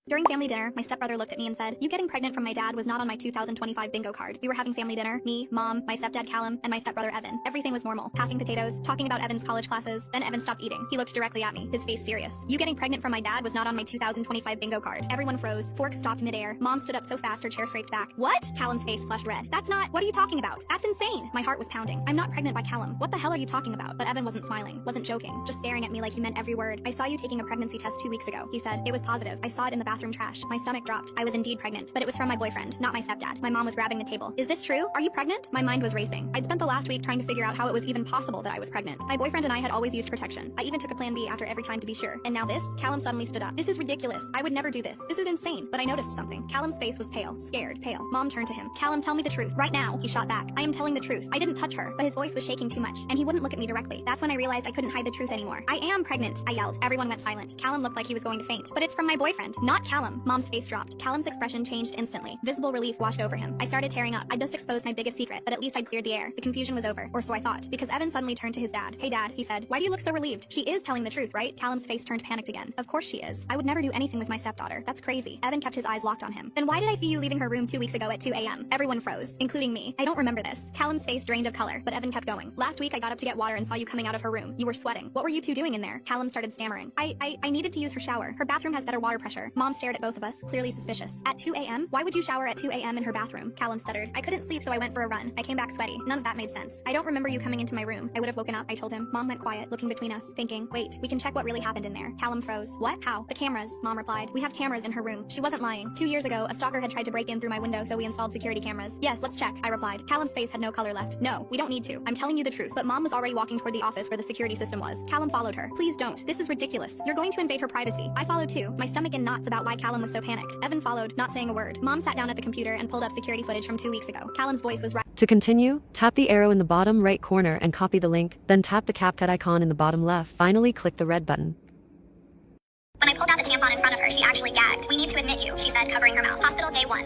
During family dinner, my stepbrother looked at me and said, "You getting pregnant from my dad was not on my 2025 bingo card." We were having family dinner, me, mom, my stepdad Callum, and my stepbrother Evan. Everything was normal. Passing potatoes, talking about Evan's college classes, then Evan stopped eating. He looked directly at me, his face serious. "You getting pregnant from my dad was not on my 2025 bingo card." Everyone froze, forks stopped midair. Mom stood up so fast her chair scraped back. "What?" Callum's face flushed red. "That's not, what are you talking about? That's insane." My heart was pounding. "I'm not pregnant by Callum. What the hell are you talking about?" But Evan wasn't smiling, wasn't joking, just staring at me like he meant every word. "I saw you taking a pregnancy test 2 weeks ago," he said. "It was positive. I saw it in the bathroom trash." My stomach dropped. I was indeed pregnant, but it was from my boyfriend, not my stepdad. My mom was grabbing the table. "Is this true? Are you pregnant?" My mind was racing. I'd spent the last week trying to figure out how it was even possible that I was pregnant. My boyfriend and I had always used protection. I even took a plan B after every time to be sure. And now this? Callum suddenly stood up. "This is ridiculous. I would never do this. This is insane." But I noticed something. Callum's face was pale, scared, pale. Mom turned to him. "Callum, tell me the truth. Right now." He shot back. "I am telling the truth. I didn't touch her." But his voice was shaking too much, and he wouldn't look at me directly. That's when I realized I couldn't hide the truth anymore. "I am pregnant," I yelled. Everyone went silent. Callum looked like he was going to faint. "But it's from my boyfriend, not Callum." Mom's face dropped. Callum's expression changed instantly. Visible relief washed over him. I started tearing up. I'd just exposed my biggest secret, but at least I'd cleared the air. The confusion was over, or so I thought, because Evan suddenly turned to his dad. "Hey dad," he said, "why do you look so relieved? She is telling the truth, right?" Callum's face turned panicked again. "Of course she is. I would never do anything with my stepdaughter. That's crazy." Evan kept his eyes locked on him. "Then why did I see you leaving her room 2 weeks ago at 2 a.m.? Everyone froze, including me. "I don't remember this." Callum's face drained of color, but Evan kept going. "Last week I got up to get water and saw you coming out of her room. You were sweating. What were you two doing in there?" Callum started stammering. I needed to use her shower. Her bathroom has better water pressure." Mom stared at both of us, clearly suspicious. "At 2 a.m.? Why would you shower at 2 a.m. in her bathroom?" Callum stuttered. "I couldn't sleep, so I went for a run. I came back sweaty." None of that made sense. "I don't remember you coming into my room. I would have woken up," I told him. Mom went quiet, looking between us, thinking, "Wait, we can check what really happened in there." Callum froze. "What? How?" "The cameras," Mom replied. "We have cameras in her room." She wasn't lying. 2 years ago, a stalker had tried to break in through my window, so we installed security cameras. "Yes, let's check," I replied. Callum's face had no color left. "No, we don't need to. I'm telling you the truth." But Mom was already walking toward the office where the security system was. Callum followed her. "Please don't. This is ridiculous. You're going to invade her privacy." I followed too, my stomach in knots about why Callum was so panicked. Evan followed, not saying a word. Mom sat down at the computer and pulled up security footage from 2 weeks ago. Callum's voice was right. To continue, tap the arrow in the bottom right corner and copy the link, then tap the CapCut icon in the bottom left. Finally, click the red button. When I pulled out the tampon in front of her, she actually gagged. "We need to admit you," she said, covering her mouth. "Hospital day 1.